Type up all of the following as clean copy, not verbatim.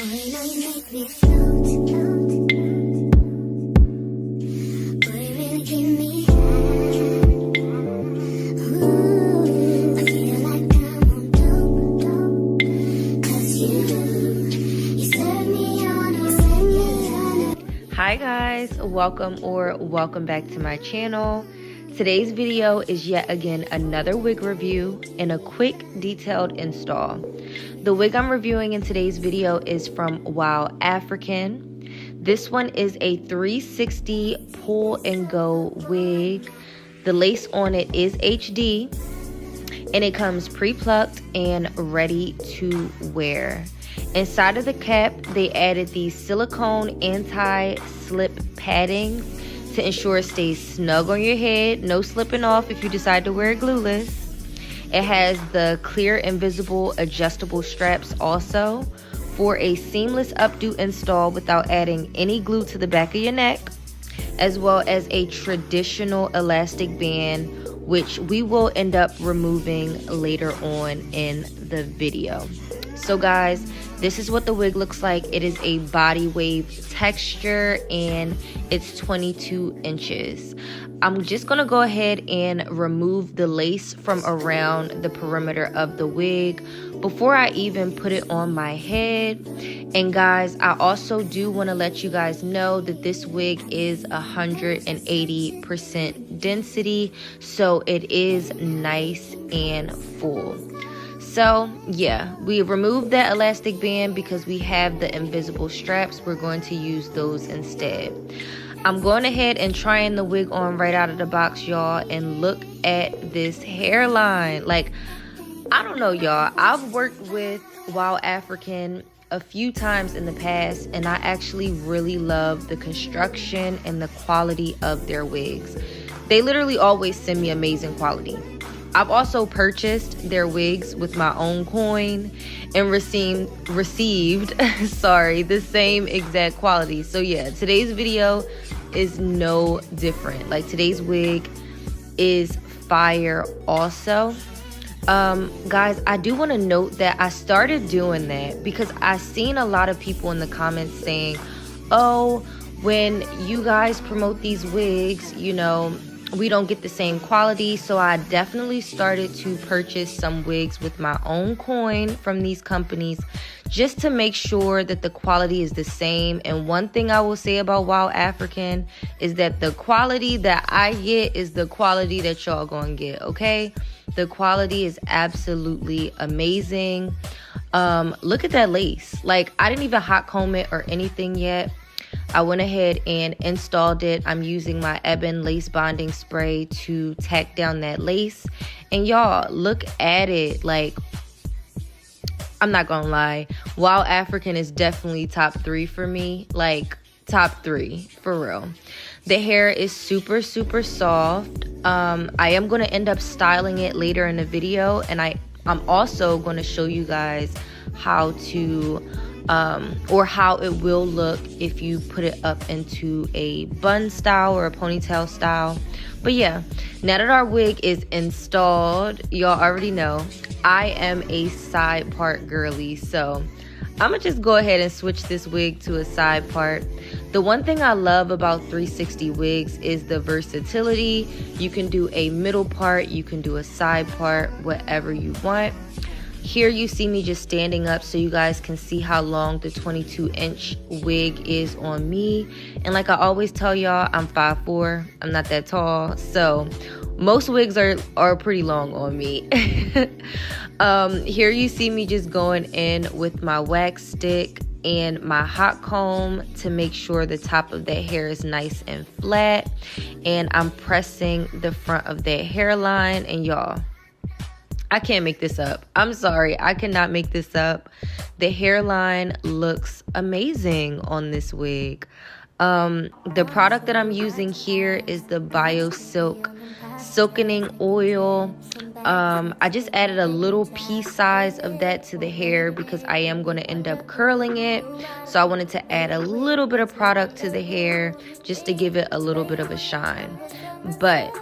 Hi guys, welcome back to my channel. Today's video is yet again another wig review and a quick detailed install. The wig I'm reviewing in today's video is from WowAfrican. This one is a 360 pull and go wig. The lace on it is HD and it comes pre-plucked and ready to wear. Inside of the cap, they added these silicone anti-slip paddings to ensure it stays snug on your head, no slipping off if you decide to wear it glueless. It has the clear invisible adjustable straps also for a seamless updo install without adding any glue to the back of your neck, as well as a traditional elastic band, which we will end up removing later on in the video. So guys, this is what the wig looks like. It is a body wave texture and it's 22 inches. I'm just gonna go ahead and remove the lace from around the perimeter of the wig before I even put it on my head. And guys, I also do want to let you guys know that this wig is 180% density, so it is nice and full. So yeah, we removed that elastic band because we have the invisible straps. We're going to use those instead. I'm going ahead and trying the wig on right out of the box, y'all, and look at this hairline. Like, I don't know, y'all, I've worked with WowAfrican a few times in the past, and I actually really love the construction and the quality of their wigs. They literally always send me amazing quality. I've also purchased their wigs with my own coin and received the same exact quality. So yeah, today's video is no different. Like, today's wig is fire also. Guys, I do want to note that I started doing that because I seen a lot of people in the comments saying, oh, when you guys promote these wigs, you know, we don't get the same quality. So I definitely started to purchase some wigs with my own coin from these companies just to make sure that the quality is the same. And one thing I will say about WowAfrican is that the quality that I get is the quality that y'all gonna get, okay? The quality is absolutely amazing. Look at that lace. Like, I didn't even hot comb it or anything yet. I went ahead and installed it. I'm using my Ebin lace bonding spray to tack down that lace. And y'all, look at it. Like, I'm not gonna lie, WowAfrican is definitely top 3 for me. Like, top 3 for real. The hair is super soft. I am gonna end up styling it later in the video, and I'm also gonna show you guys how to or how it will look if you put it up into a bun style or a ponytail style. But yeah, now that our wig is installed, y'all already know I am a side part girly, so I'm gonna just go ahead and switch this wig to a side part. The one thing I love about 360 wigs is the versatility. You can do a middle part, you can do a side part, whatever you want. Here you see me just standing up so you guys can see how long the 22-inch wig is on me. And like I always tell y'all, I'm 5'4". I'm not that tall, so most wigs are pretty long on me. Here you see me just going in with my wax stick and my hot comb to make sure the top of that hair is nice and flat. And I'm pressing the front of that hairline, and y'all, I can't make this up. I'm sorry, I cannot make this up. The hairline looks amazing on this wig. The product that I'm using here is the BioSilk Silkening Oil. I just added a little piece size of that to the hair because I am going to end up curling it. So I wanted to add a little bit of product to the hair just to give it a little bit of a shine. But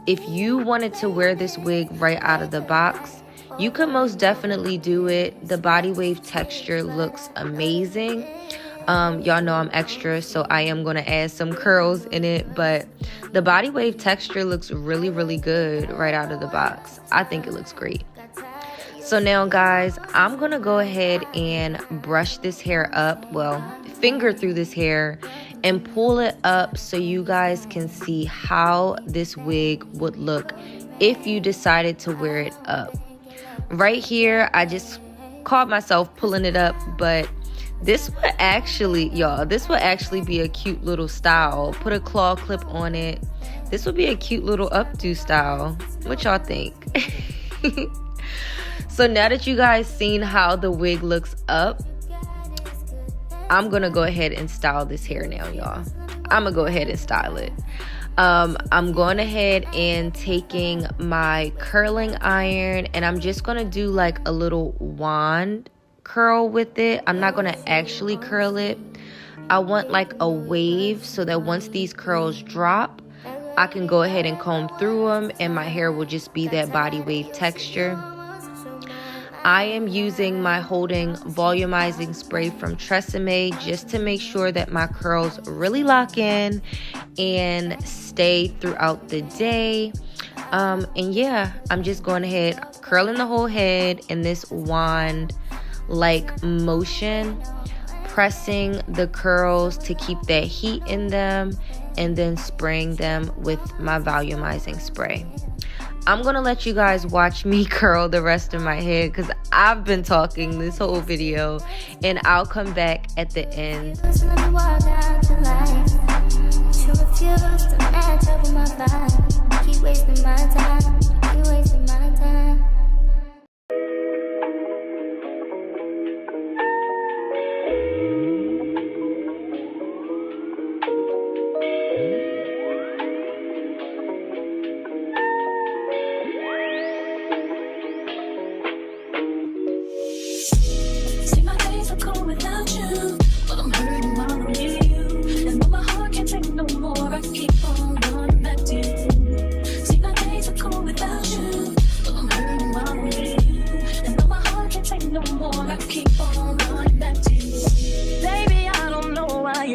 if you wanted to wear this wig right out of the box, you could most definitely do it. The body wave texture looks amazing. Y'all know I'm extra, so I am going to add some curls in it, but the body wave texture looks really, really good right out of the box. I think it looks great. So now, guys, I'm going to go ahead and brush this hair up, well, finger through this hair and pull it up so you guys can see how this wig would look if you decided to wear it up. Right here, I just caught myself pulling it up, but this would actually, y'all, this would actually be a cute little style. Put a claw clip on it. This would be a cute little updo style. What y'all think? So now that you guys seen how the wig looks up, I'm going to go ahead and style this hair now, y'all. I'm going to go ahead and style it. I'm going ahead and taking my curling iron, and I'm just going to do like a little wand curl with it. I'm not going to actually curl it. I want like a wave so that once these curls drop, I can go ahead and comb through them and my hair will just be that body wave texture. I am using my holding volumizing spray from 𝐋𝐈𝐍𝐿 just to make sure that my curls really lock in and stay throughout the day. And yeah, I'm just going ahead curling the whole head in this wand like motion, pressing the curls to keep that heat in them, and then spraying them with my volumizing spray. I'm gonna let you guys watch me curl the rest of my hair because I've been talking this whole video, and I'll come back at the end.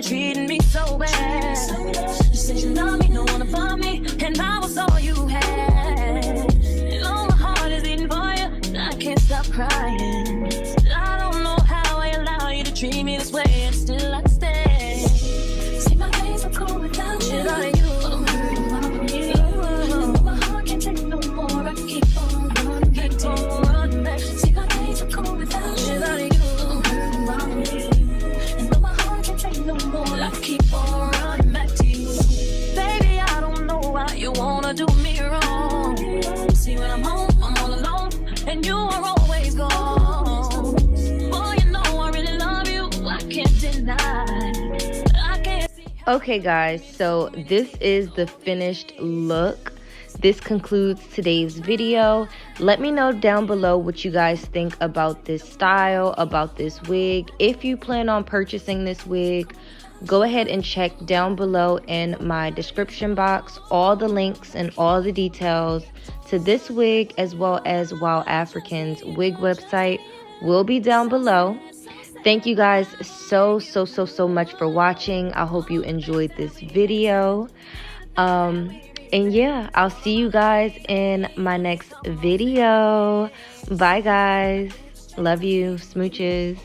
Treating me so bad. You said you love me, don't wanna bump me, and I was all you had. And all my heart is beating for you, I can't stop crying. I don't know how I allow you to treat me this way, and still I stay. See, my days are cool without you. Without you, I'm hurting about you. My heart can't take no more. I keep on running back to you. See, my days are cool without you. Without you, I'm hurting about you. No more, I keep on running back to you. Baby, I don't know why you wanna do me wrong. See, when I'm home, I'm all alone, and you are always gone. Boy, you know I really love you, I can't deny. I can't see. Okay, guys, so this is the finished look. This concludes today's video. Let me know down below what you guys think about this style, about this wig. If you plan on purchasing this wig, go ahead and check down below in my description box. All the links and all the details to this wig as well as WowAfrican's wig website will be down below. Thank you guys so much for watching. I hope you enjoyed this video. And yeah, I'll see you guys in my next video. Bye, guys. Love you. Smooches.